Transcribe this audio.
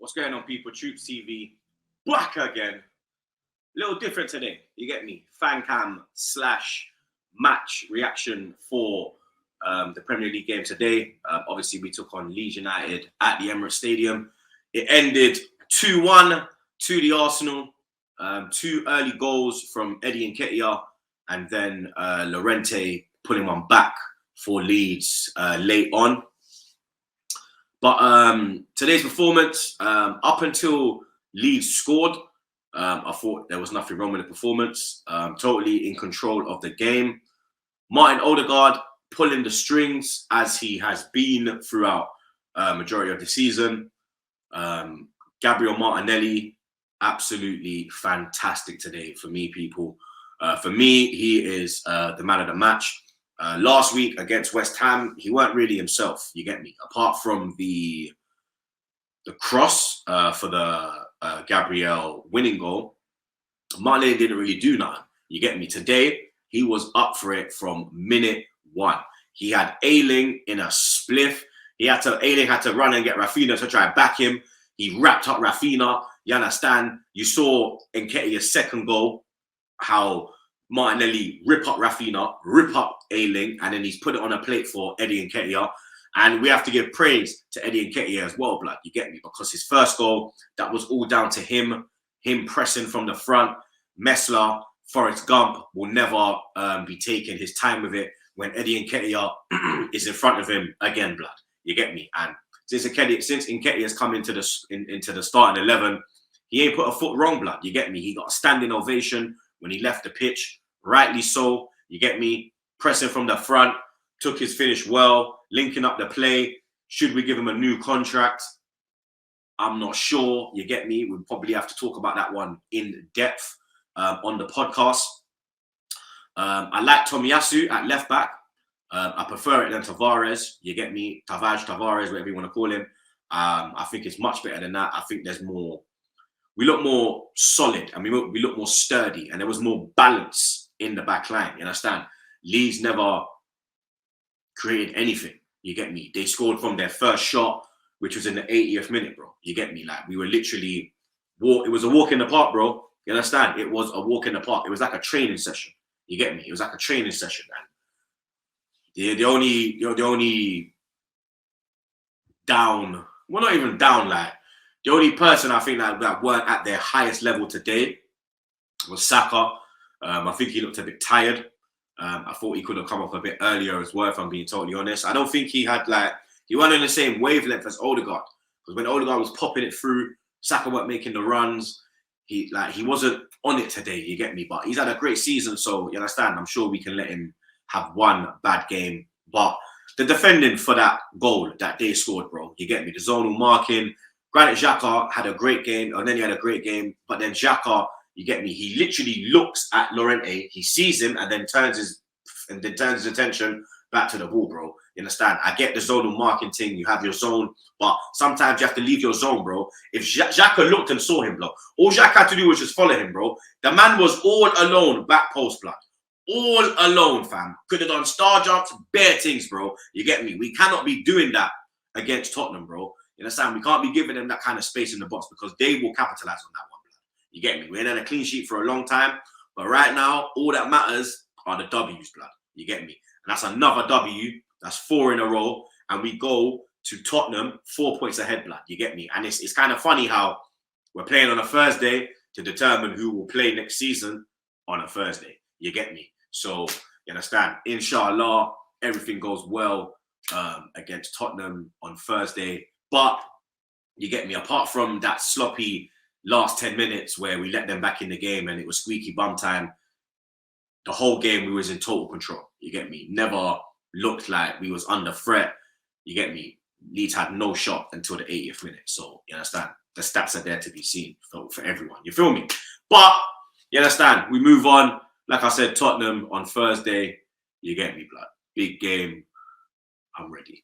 What's going on, people? TroopzTV back again. Little different today, you get me? Fan cam / match reaction for the Premier League game today. Obviously, we took on Leeds United at the Emirates Stadium. It ended 2-1 to the Arsenal. 2 early goals from Nketiah, and then Llorente pulling one back for Leeds late on. But today's performance, up until Leeds scored, I thought there was nothing wrong with the performance. Totally in control of the game. Martin Odegaard pulling the strings as he has been throughout majority of the season. Gabriel Martinelli, absolutely fantastic today for me, people. For me, he is the man of the match. Last week against West Ham, he weren't really himself, you get me? Apart from the cross for the Gabriel winning goal, Martinelli didn't really do nothing, you get me? Today, he was up for it from minute 1. He had Ayling in a spliff. Ayling had to run and get Rafinha to try and back him. He wrapped up Rafinha. You understand? You saw Nketiah's second goal, how Martinelli rip up Rafinha, rip up Ayling, and then he's put it on a plate for Eddie Nketiah. And we have to give praise to Eddie Nketiah as well, blood, you get me? Because his first goal, that was all down to him pressing from the front. Messler, Forrest Gump will never be taking his time with it when Eddie Nketiah is in front of him again, blood, you get me? And since Nketiah has come into the starting 11, he ain't put a foot wrong, blood, you get me? He got a standing ovation when he left the pitch, rightly so, you get me? Pressing from the front, took his finish well, linking up the play. Should we give him a new contract? I'm not sure, you get me? We'll probably have to talk about that one in depth on the podcast. I like Tomiyasu at left back. I prefer it than Tavares, you get me? Tavares, whatever you want to call him. I think it's much better than that. I think there's more. We look more solid, and we look more sturdy, and there was more balance in the back line, you understand? Leeds never created anything, you get me? They scored from their first shot, which was in the 80th minute, bro, you get me? Like, we were literally, it was a walk in the park, bro, you understand? It was a walk in the park. It was like a training session, you get me? It was like a training session, man. The only down, well, not even down, like, the only person I think that weren't at their highest level today was Saka. I think he looked a bit tired. I thought he could have come off a bit earlier as well, if I'm being totally honest. I don't think he had, like, he wasn't in the same wavelength as Odegaard. Because when Odegaard was popping it through, Saka weren't making the runs. He wasn't on it today, you get me? But he's had a great season, so you understand. I'm sure we can let him have one bad game. But the defending for that goal that they scored, bro, you get me? The zonal marking. Granted, Xhaka had a great game, and then he had a great game. But then Xhaka, you get me? He literally looks at Llorente, he sees him, and then turns his attention back to the ball, bro. You understand? I get the zonal marking thing. You have your zone, but sometimes you have to leave your zone, bro. If Xhaka looked and saw him, bro, all Xhaka had to do was just follow him, bro. The man was all alone, back post, blood. All alone, fam. Could have done star jumps, bare things, bro. You get me? We cannot be doing that against Tottenham, bro. You understand? We can't be giving them that kind of space in the box because they will capitalize on that one, blood. You get me? We ain't had a clean sheet for a long time, but right now, all that matters are the W's, blood. You get me? And that's another W. That's 4 in a row, and we go to Tottenham 4 points ahead, blood. You get me? And it's kind of funny how we're playing on a Thursday to determine who will play next season on a Thursday. You get me? So, you understand? Inshallah, everything goes well against Tottenham on Thursday. But, you get me? Apart from that sloppy last 10 minutes where we let them back in the game and it was squeaky bum time, the whole game we was in total control. You get me? Never looked like we was under threat. You get me? Leeds had no shot until the 80th minute. So, you understand? The stats are there to be seen for everyone. You feel me? But, you understand? We move on. Like I said, Tottenham on Thursday. You get me, blood? Big game. I'm ready.